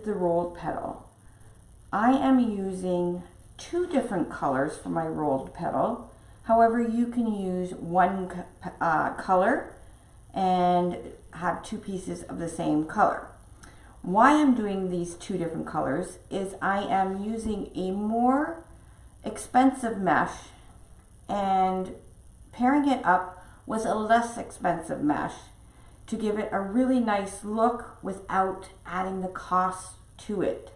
the rolled petal. I am using 2 different colors for my rolled petal. However, you can use one color and have 2 pieces of the same color. Why I'm doing these 2 different colors is I am using a more expensive mesh and pairing it up with a less expensive mesh to give it a really nice look without adding the cost to it.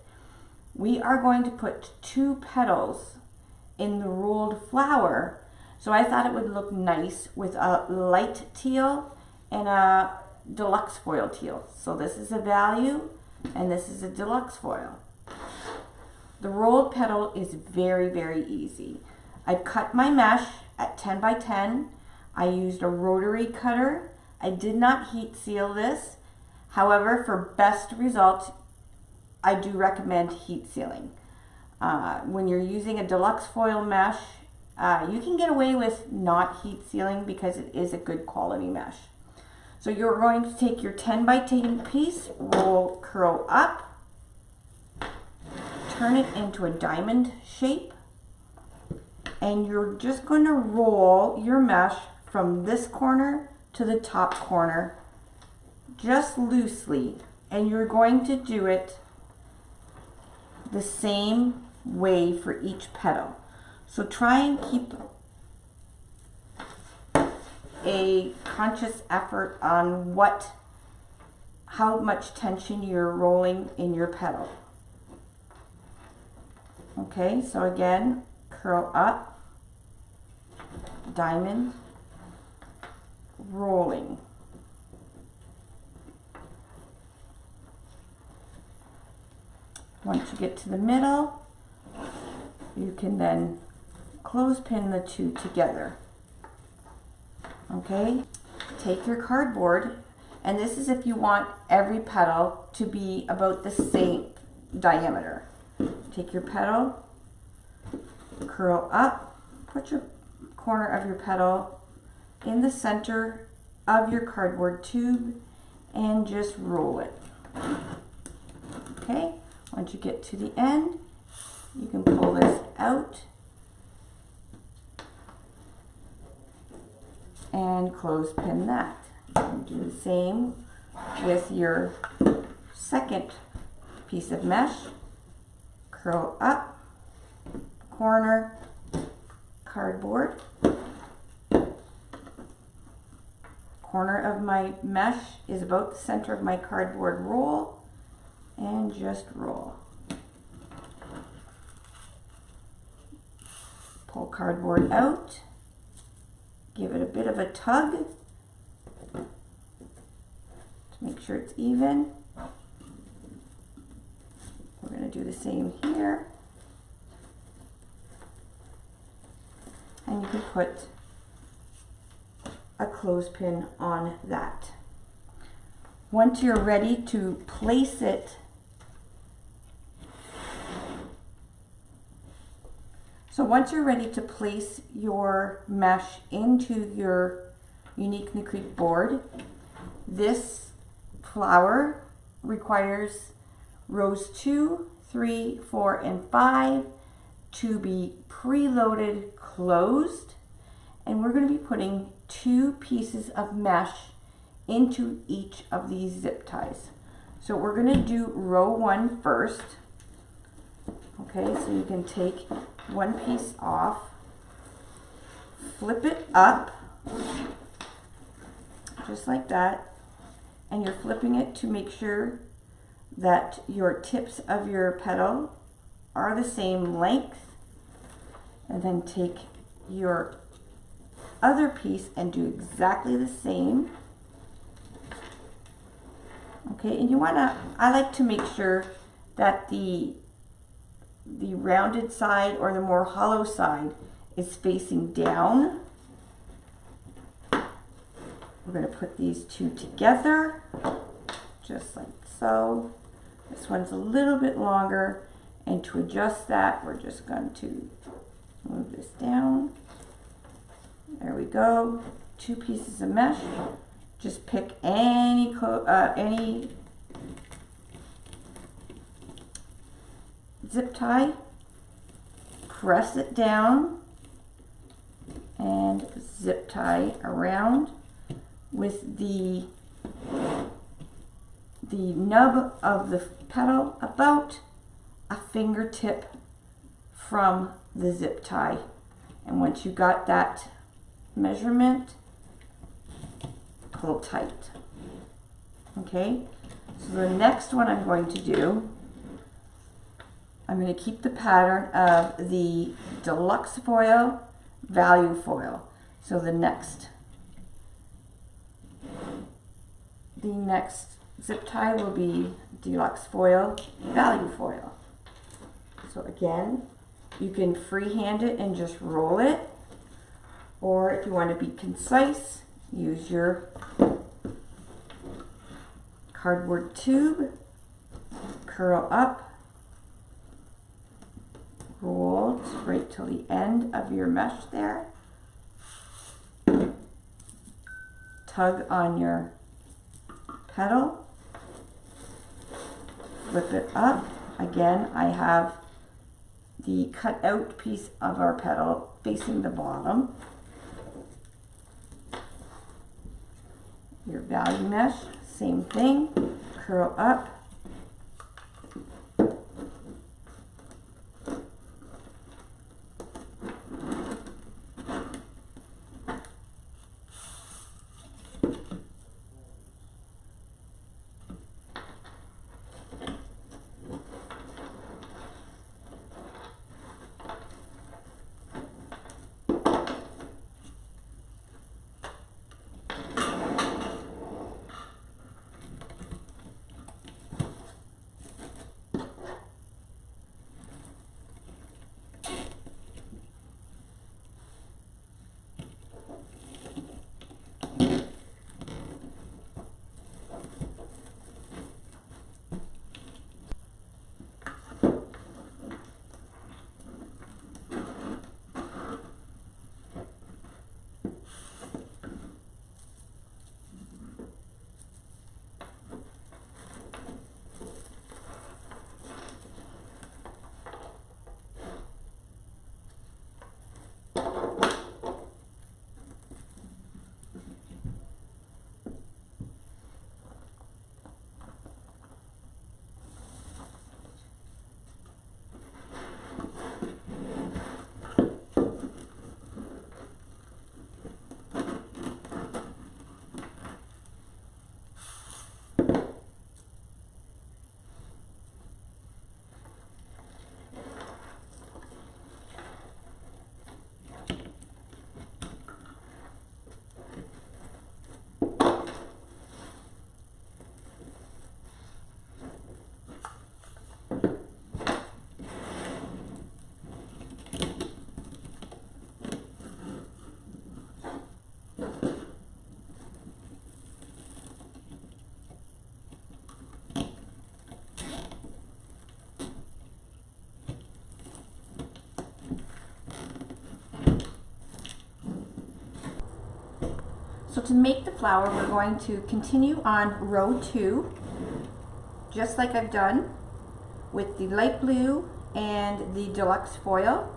We are going to put 2 petals in the rolled flower, so I thought it would look nice with a light teal and a deluxe foil teal. So this is a value and this is a deluxe foil. The rolled petal is very, very easy. I cut my mesh at 10 by 10. I used a rotary cutter. I did not heat seal this. However, for best results, I do recommend heat sealing. When you're using a deluxe foil mesh, you can get away with not heat sealing because it is a good quality mesh. So you're going to take your 10 by 10 piece, roll, curl up, turn it into a diamond shape, and you're just going to roll your mesh from this corner to the top corner just loosely, and you're going to do it the same way for each petal. So try and keep a conscious effort on how much tension you're rolling in your petal. Okay, so again, curl up, diamond, rolling. Once you get to the middle, you can then clothespin the 2 together. Okay, take your cardboard, and this is if you want every petal to be about the same diameter. Take your petal, curl up, put your corner of your petal in the center of your cardboard tube and just roll it. Okay, once you get to the end, you can pull this out and clothespin that. You can do the same with your second piece of mesh. Curl up, corner, cardboard. Corner of my mesh is about the center of my cardboard roll, and just roll. Pull cardboard out, give it a bit of a tug to make sure it's even. We're going to do the same here. And you can put a clothespin on that. Once you're ready to place it, your mesh into your Unique New Creek board, this flower requires rows 2, 3, 4, and 5 to be preloaded closed, and we're going to be putting 2 pieces of mesh into each of these zip ties. So we're going to do row 1 first. Okay, so you can take one piece off, flip it up just like that, and you're flipping it to make sure that your tips of your petal are the same length, and then take your other piece and do exactly the same. Okay, and I like to make sure that the rounded side or the more hollow side is facing down. We're going to put these 2 together, just like so. This one's a little bit longer, and to adjust that, we're just going to move this down. There we go. 2 pieces of mesh. Just pick any zip tie, press it down, and zip tie around with the nub of the petal about a fingertip from the zip tie. And once you got that measurement, pull tight. Okay, so the next one I'm going to do, I'm going to keep the pattern of the deluxe foil, value foil. So the next zip tie will be deluxe foil, value foil. So again, you can freehand it and just roll it, or if you want to be concise, use your cardboard tube, curl up, roll right till the end of your mesh there, tug on your petal, flip it up. Again, I have the cut out piece of our petal facing the bottom. Your value mesh, same thing, curl up, So to make the flower, we're going to continue on row 2, just like I've done with the light blue and the deluxe foil,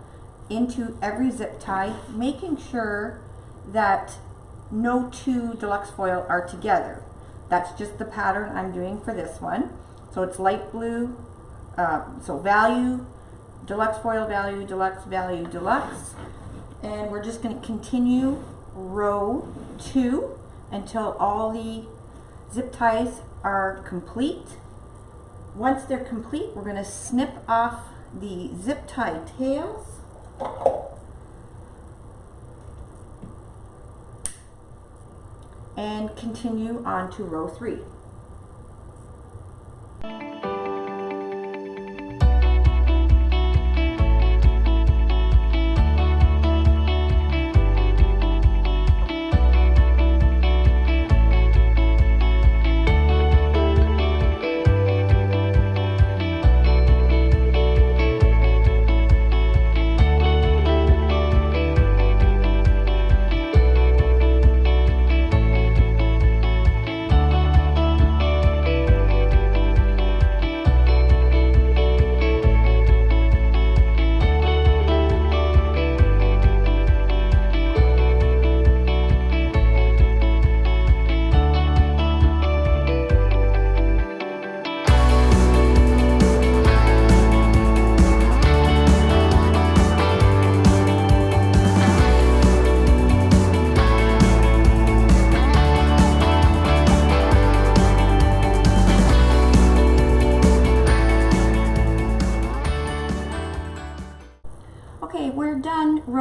into every zip tie, making sure that no two deluxe foil are together. That's just the pattern I'm doing for this one. So it's light blue, so value, deluxe foil, value, deluxe, value, deluxe. And we're just going to continue row 2 until all the zip ties are complete. Once they're complete, we're going to snip off the zip tie tails. And continue on to row 3.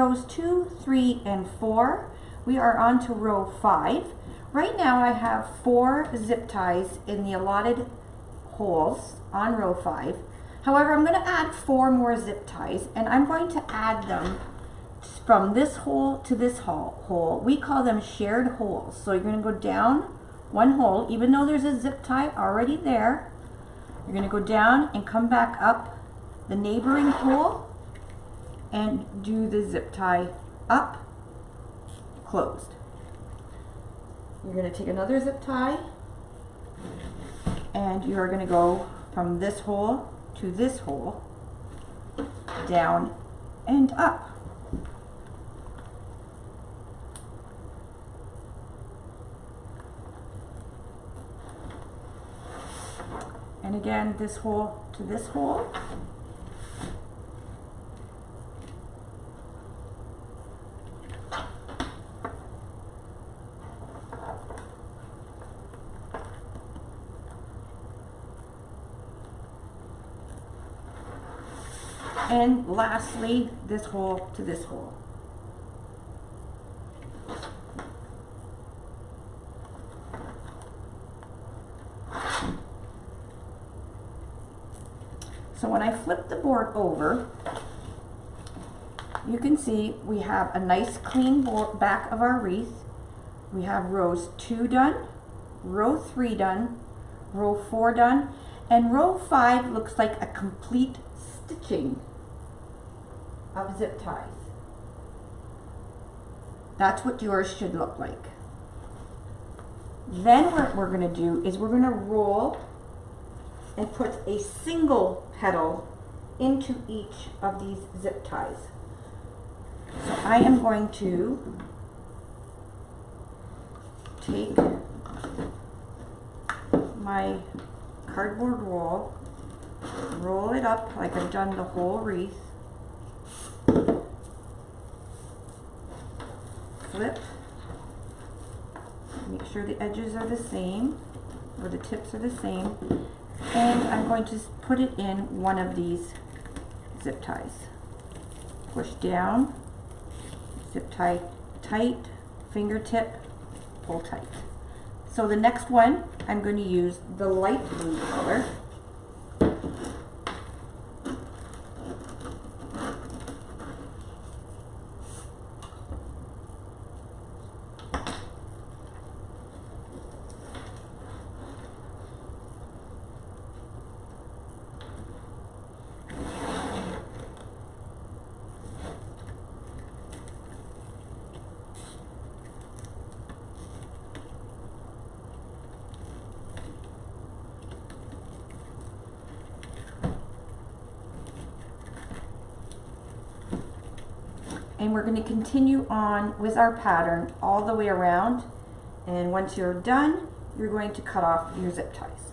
rows 2, 3, and 4. We are on to row 5. Right now I have 4 zip ties in the allotted holes on row 5. However, I'm going to add 4 more zip ties, and I'm going to add them from this hole to this hole. We call them shared holes. So you're going to go down one hole, even though there's a zip tie already there. You're going to go down and come back up the neighboring hole and do the zip tie up, closed. You're going to take another zip tie and you're going to go from this hole to this hole, down and up. And again, this hole to this hole. And lastly, this hole to this hole. So when I flip the board over, you can see we have a nice clean back of our wreath. We have rows 2 done, row 3 done, row 4 done, and row 5 looks like a complete stitching of zip ties. That's what yours should look like. Then what we're going to do is we're going to roll and put a single petal into each of these zip ties. So I am going to take my cardboard roll, roll it up like I've done the whole wreath, flip, make sure the edges are the same, or the tips are the same, and I'm going to put it in one of these zip ties. Push down, zip tie tight, fingertip, pull tight. So the next one, I'm going to use the light blue color. And we're going to continue on with our pattern all the way around, and once you're done, you're going to cut off your zip ties.